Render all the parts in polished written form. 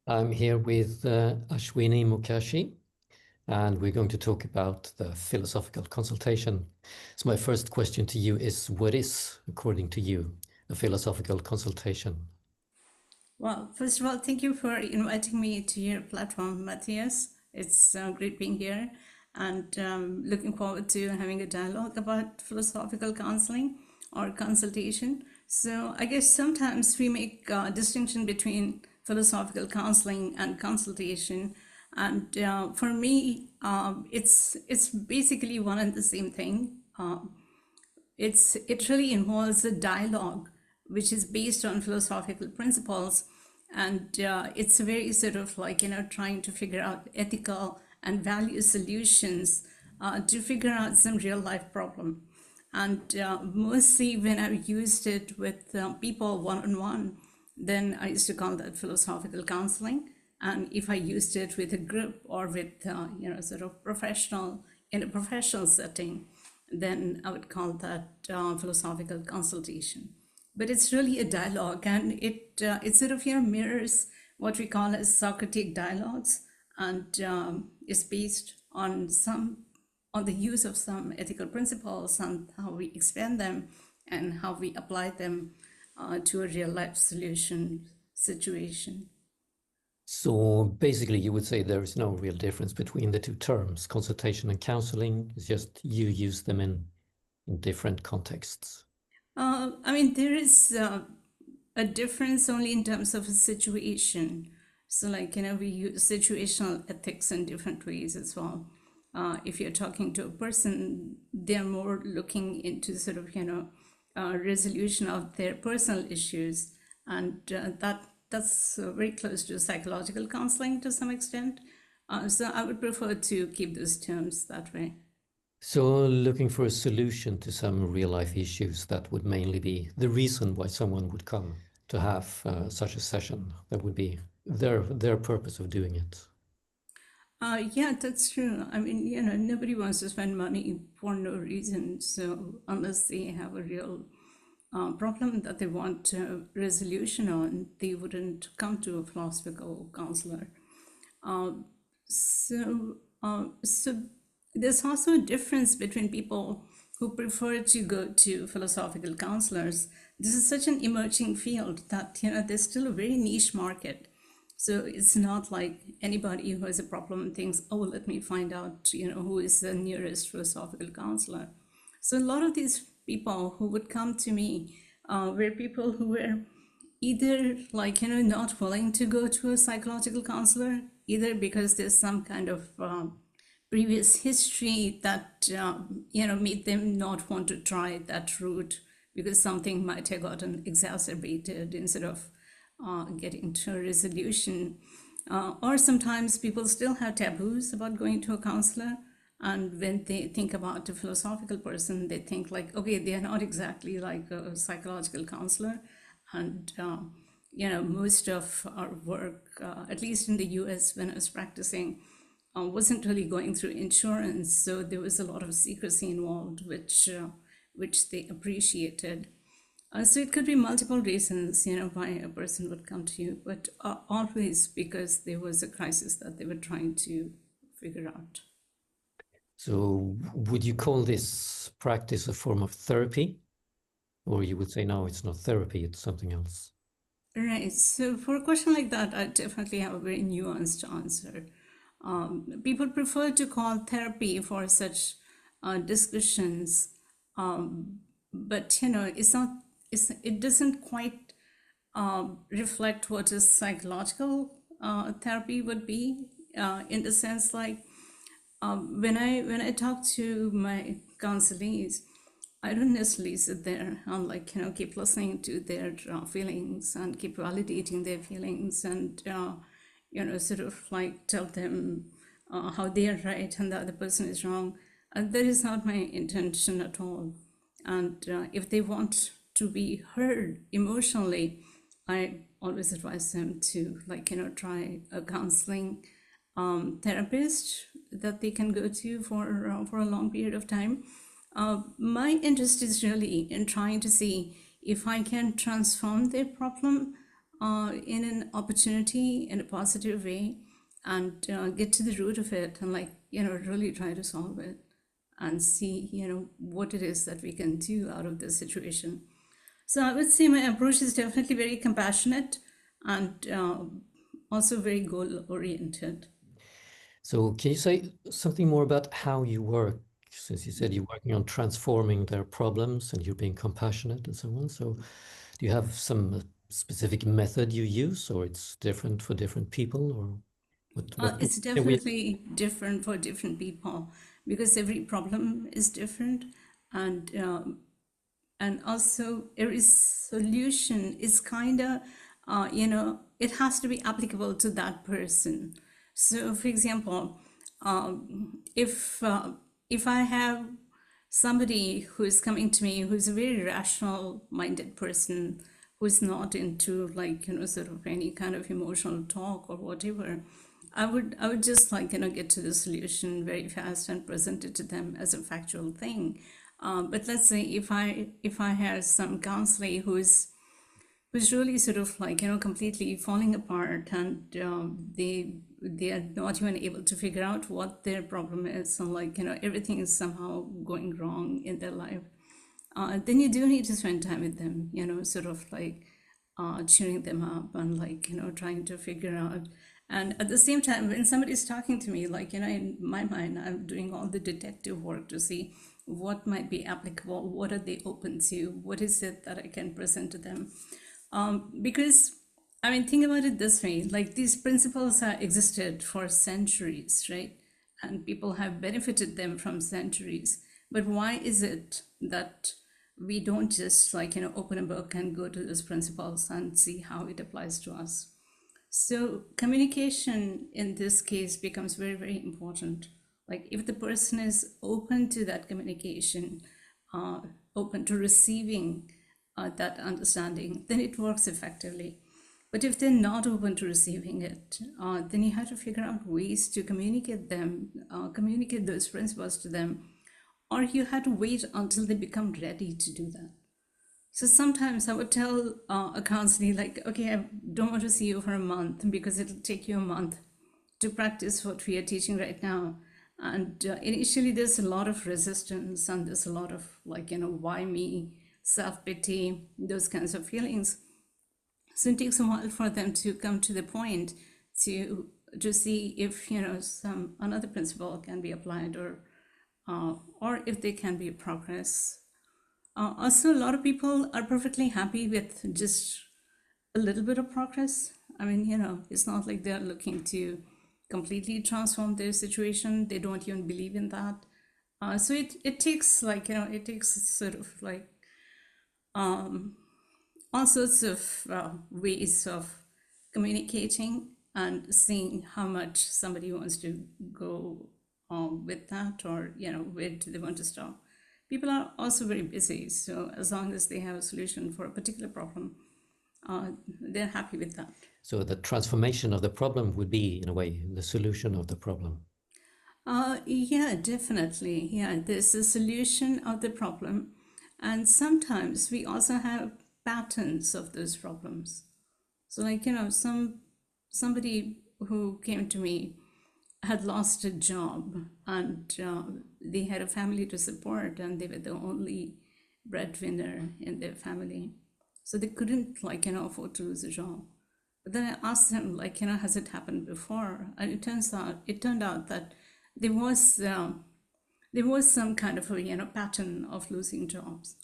I'm here with Ashwini Mokashi, and we're going to talk about the philosophical consultation. So my first question to you is, what is, according to you, a philosophical consultation? Well, first of all, thank you for inviting me to your platform, Matthias. It's great being here and looking forward to having a dialogue about philosophical counseling or consultation. So I guess sometimes we make a distinction between philosophical counseling and consultation. And for me, it's basically one and the same thing. It really involves a dialogue which is based on philosophical principles, and it's very sort of like trying to figure out ethical and value solutions to figure out some real life problem. And mostly when I've used it with people one on one, then I used to call that philosophical counseling. And if I used it with a group or with sort of professional in a professional setting, then I would call that philosophical consultation. But it's really a dialogue, and it sort of mirrors what we call as Socratic dialogues, and is based on the use of some ethical principles and how we expand them and how we apply them to a real life solution situation. So basically, you would say there is no real difference between the two terms, consultation and counseling. It's just you use them in different contexts. I mean, there is a difference only in terms of a situation. So, like, we use situational ethics in different ways as well. If you're talking to a person, they're more looking into sort of, resolution of their personal issues. And that's very close to psychological counseling to some extent. So I would prefer to keep those terms that way. So looking for a solution to some real life issues, that would mainly be the reason why someone would come to have such a session. That would be their purpose of doing it. Yeah, that's true. I mean, nobody wants to spend money for no reason. So unless they have a real problem that they want resolution on, they wouldn't come to a philosophical counselor. So there's also a difference between people who prefer to go to philosophical counselors. This is such an emerging field that there's still a very niche market. So it's not like anybody who has a problem thinks, oh, let me find out who is the nearest philosophical counselor. So a lot of these people who would come to me were people who were either like not willing to go to a psychological counselor, either because there's some kind of previous history that made them not want to try that route because something might have gotten exacerbated instead of getting to a resolution. Or sometimes people still have taboos about going to a counselor, and when they think about a philosophical person, they think like, okay, they are not exactly like a psychological counselor. And most of our work, at least in the US when I was practicing, wasn't really going through insurance, so there was a lot of secrecy involved, which they appreciated. So it could be multiple reasons, why a person would come to you, but always because there was a crisis that they were trying to figure out. So would you call this practice a form of therapy? Or you would say, no, it's not therapy, it's something else. Right. So for a question like that, I definitely have a very nuanced answer. People prefer to call therapy for such discussions, but it's not. It doesn't quite reflect what a psychological therapy would be, in the sense like when I talk to my counselees, I don't necessarily sit there and like keep listening to their feelings and keep validating their feelings and sort of like tell them how they are right and the other person is wrong. And that is not my intention at all. And if they want to be heard emotionally, I always advise them to try a counseling therapist that they can go to for a long period of time. My interest is really in trying to see if I can transform their problem in an opportunity, in a positive way, and get to the root of it, and really try to solve it and see what it is that we can do out of this situation. So I would say my approach is definitely very compassionate and also very goal oriented. So can you say something more about how you work? Since you said you're working on transforming their problems and you're being compassionate and so on. So do you have some specific method you use, or it's different for different people, or what It's can we? definitely different for different people because every problem is different, and also every solution is kind of it has to be applicable to that person. So for example, if I have somebody who is coming to me who's a very rational minded person, who's not into sort of any kind of emotional talk or whatever, I would just get to the solution very fast and present it to them as a factual thing. But let's say if I have some counselor who's really sort of completely falling apart, and they are not even able to figure out what their problem is, and everything is somehow going wrong in their life, then you do need to spend time with them, sort of cheering them up and trying to figure out. And at the same time, when somebody's talking to me, in my mind, I'm doing all the detective work to see what might be applicable, what are they open to, what is it that I can present to them. Because I mean, think about it this way: these principles have existed for centuries, right? And people have benefited them from centuries. But why is it that we don't just open a book and go to those principles and see how it applies to us? So communication in this case becomes very, very important. If the person is open to that communication, open to receiving that understanding, then it works effectively. But if they're not open to receiving it, then you have to figure out ways to communicate communicate those principles to them, or you have to wait until they become ready to do that. So sometimes I would tell a counselor, okay, I don't want to see you for a month because it'll take you a month to practice what we are teaching right now. And initially, there's a lot of resistance, and there's a lot of why me, self-pity, those kinds of feelings. So it takes a while for them to come to the point to see if some another principle can be applied, or if they can be progress. Also, a lot of people are perfectly happy with just a little bit of progress. I mean, it's not like they're looking to completely transform their situation. They don't even believe in that. So it takes it takes sort of all sorts of ways of communicating and seeing how much somebody wants to go with that, or where do they want to stop. People are also very busy, so as long as they have a solution for a particular problem, they're happy with that. So the transformation of the problem would be, in a way, the solution of the problem. Yeah, definitely. Yeah, there's a solution of the problem. And sometimes we also have patterns of those problems. So, somebody who came to me had lost a job, and they had a family to support, and they were the only breadwinner in their family. So they couldn't afford to lose a job. But then I asked them has it happened before? And it turned out that there was some kind of a pattern of losing jobs.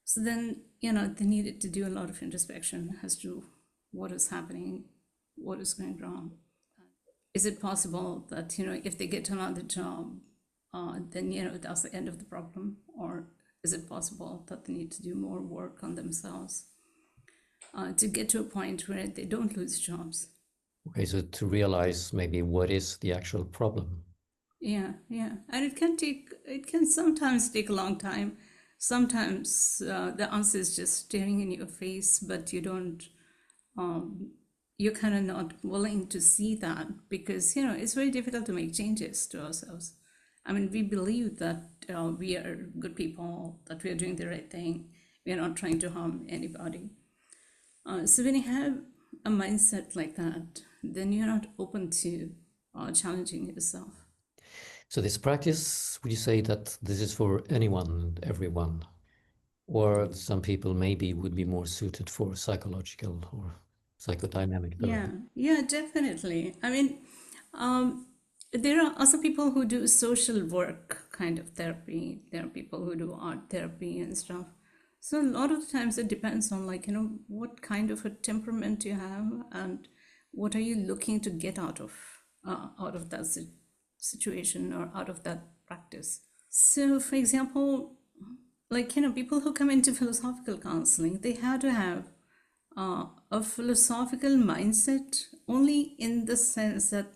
So then they needed to do a lot of introspection as to what is happening, what is going wrong. Is it possible that if they get another job, then that's the end of the problem, or is it possible that they need to do more work on themselves to get to a point where they don't lose jobs? Okay, so to realize maybe what is the actual problem. Yeah, yeah. And it can sometimes take a long time. Sometimes the answer is just staring in your face, but you're kind of not willing to see that because, it's very difficult to make changes to ourselves. I mean, we believe that we are good people, that we are doing the right thing. We are not trying to harm anybody. So when you have a mindset like that, then you're not open to challenging yourself. So this practice, would you say that this is for anyone and everyone? Or some people maybe would be more suited for psychological or psychodynamic Yeah, therapy? yeah, definitely. I mean, there are also people who do social work kind of therapy. There are people who do art therapy and stuff. So a lot of the times it depends on, like, what kind of a temperament you have and what are you looking to get out of that situation or out of that practice. So, for example, like, people who come into philosophical counseling, they have to have a philosophical mindset only in the sense that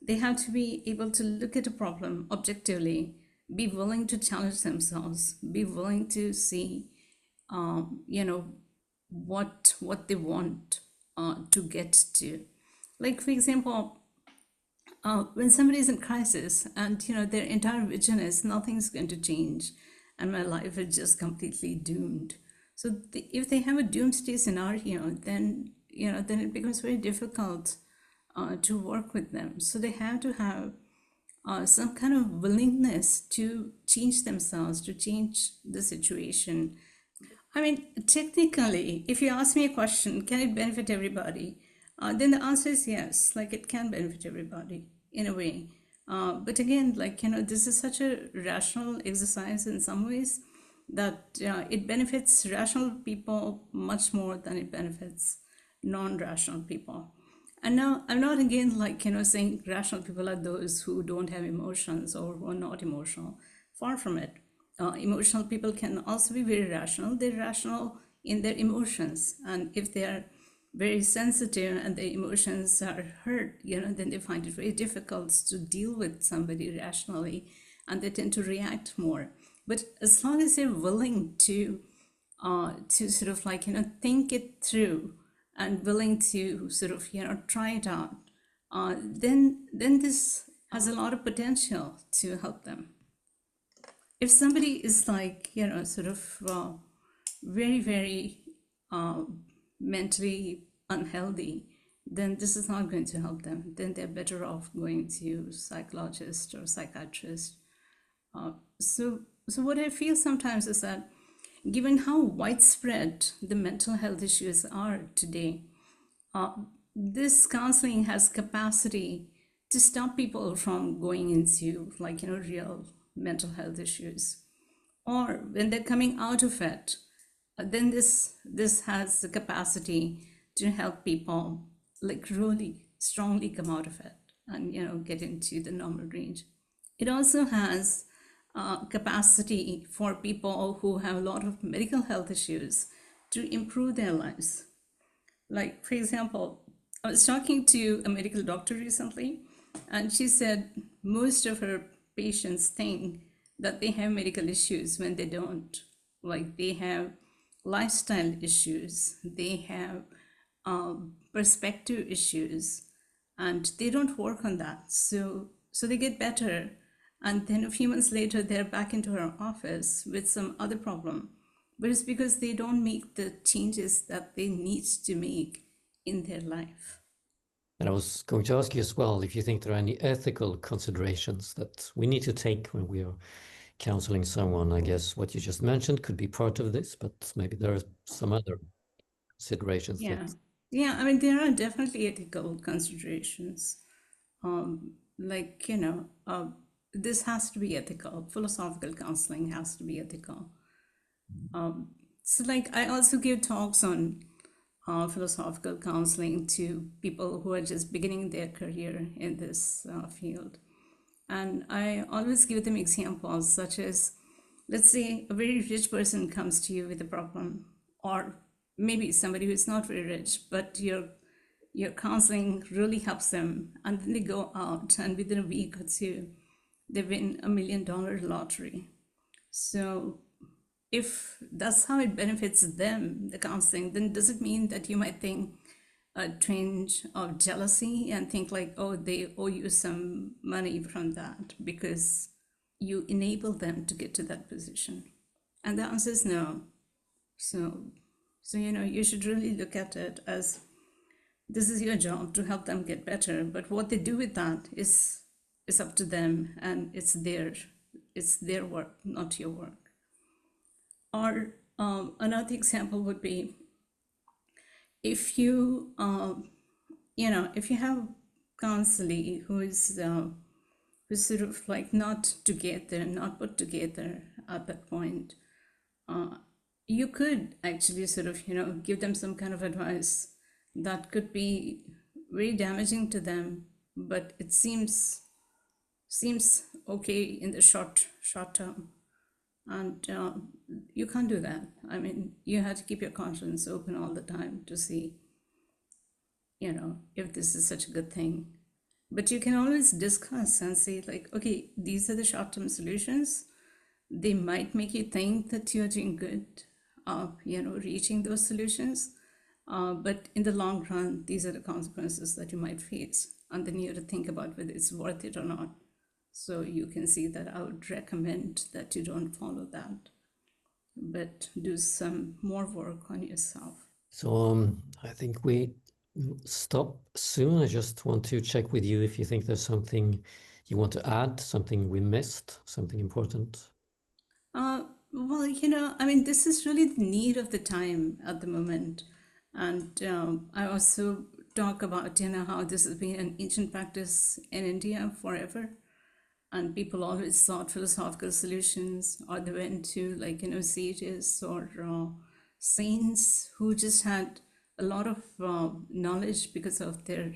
they have to be able to look at a problem objectively, be willing to challenge themselves, be willing to see, you know, what they want to get to. Like, for example, when somebody is in crisis and their entire vision is nothing's going to change and my life is just completely doomed. So if they have a doomsday scenario, then it becomes very difficult to work with them. So they have to have some kind of willingness to change themselves, to change the situation. I mean, technically, if you ask me a question, can it benefit everybody? Then the answer is yes, like it can benefit everybody in a way. But again, like, this is such a rational exercise in some ways that it benefits rational people much more than it benefits non-rational people. And now I'm not again, like, saying rational people are those who don't have emotions or who are not emotional. Far from it. Emotional people can also be very rational. They're rational in their emotions. And if they are very sensitive and their emotions are hurt, then they find it very difficult to deal with somebody rationally and they tend to react more. But as long as they're willing to sort of, like, think it through and willing to sort of, try it out, then this has a lot of potential to help them. If somebody is, like, sort of very, very mentally unhealthy, then this is not going to help them. Then they're better off going to psychologist or psychiatrist. So what I feel sometimes is that given how widespread the mental health issues are today, this counseling has capacity to stop people from going into, like, real mental health issues. Or when they're coming out of it, then this has the capacity to help people, like, really strongly come out of it and get into the normal range. It also has capacity for people who have a lot of medical health issues to improve their lives. Like, for example, I was talking to a medical doctor recently, and she said most of her patients think that they have medical issues when they don't. Like, they have lifestyle issues, they have perspective issues, and they don't work on that. So they get better, and then a few months later, they're back into her office with some other problem. But it's because they don't make the changes that they need to make in their life. And I was going to ask you as well if you think there are any ethical considerations that we need to take when we are counseling someone. I guess what you just mentioned could be part of this, but maybe there are some other considerations Yeah. that. Yeah, I mean, there are definitely ethical considerations. Like, this has to be ethical. Philosophical counseling has to be ethical. So, like, I also give talks on philosophical counseling to people who are just beginning their career in this field. And I always give them examples such as, let's say a very rich person comes to you with a problem, or maybe somebody who's not very rich, but your counseling really helps them, and then they go out and within a week or two they win $1 million lottery. So if that's how it benefits them, the counseling, then does it mean that you might think a twinge of jealousy and think like, oh, they owe you some money from that because you enable them to get to that position? And the answer is no. So So, you should really look at it as this is your job to help them get better, but what they do with that is up to them, and it's their work, not your work. Or another example would be if you if you have counselee who's sort of like not together, not put together at that point, you could actually sort of give them some kind of advice that could be very damaging to them, but it seems okay in the short term. And you can't do that. I mean, you have to keep your conscience open all the time to see if this is such a good thing. But you can always discuss and say, like, okay, these are the short-term solutions. They might make you think that you're doing good, reaching those solutions. But in the long run, these are the consequences that you might face. And then you have to think about whether it's worth it or not. So you can see that I would recommend that you don't follow that, but do some more work on yourself. So I think we stop soon. I just want to check with you if you think there's something you want to add, something we missed, something important. Well, I mean, this is really the need of the time at the moment. And I also talk about, how this has been an ancient practice in India forever. And people always sought philosophical solutions, or they went to, like, sages or saints who just had a lot of knowledge because of their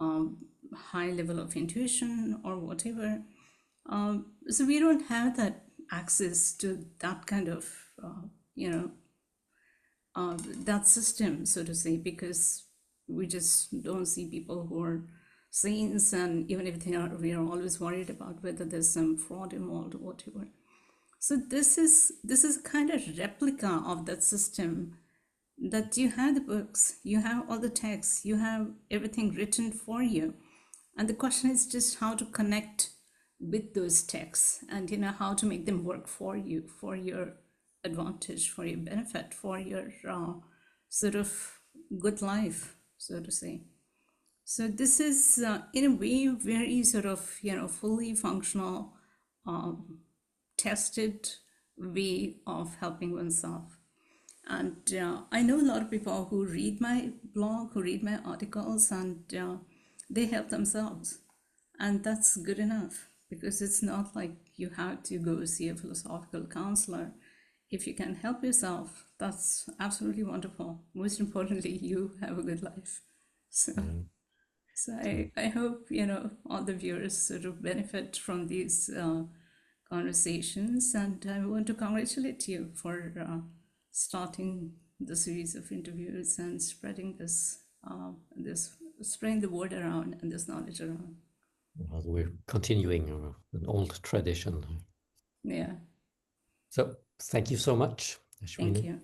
high level of intuition or whatever. So we don't have that access to that kind of, that system, so to say, because we just don't see people who are saints, and even if they are, we are always worried about whether there's some fraud involved or whatever. So this is a kind of replica of that system, that you have the books, you have all the texts, you have everything written for you, and the question is just how to connect with those texts, and how to make them work for you, for your advantage, for your benefit, for your sort of good life, so to say. So this is, in a way, very sort of, fully functional, tested way of helping oneself. And I know a lot of people who read my blog, who read my articles, and they help themselves. And that's good enough, because it's not like you have to go see a philosophical counselor. If you can help yourself, that's absolutely wonderful. Most importantly, you have a good life. So. So I hope, all the viewers sort of benefit from these conversations. And I want to congratulate you for starting the series of interviews and spreading spreading the word around and this knowledge around. Well, we're continuing an old tradition. Yeah. So thank you so much, Ashwini. Thank you.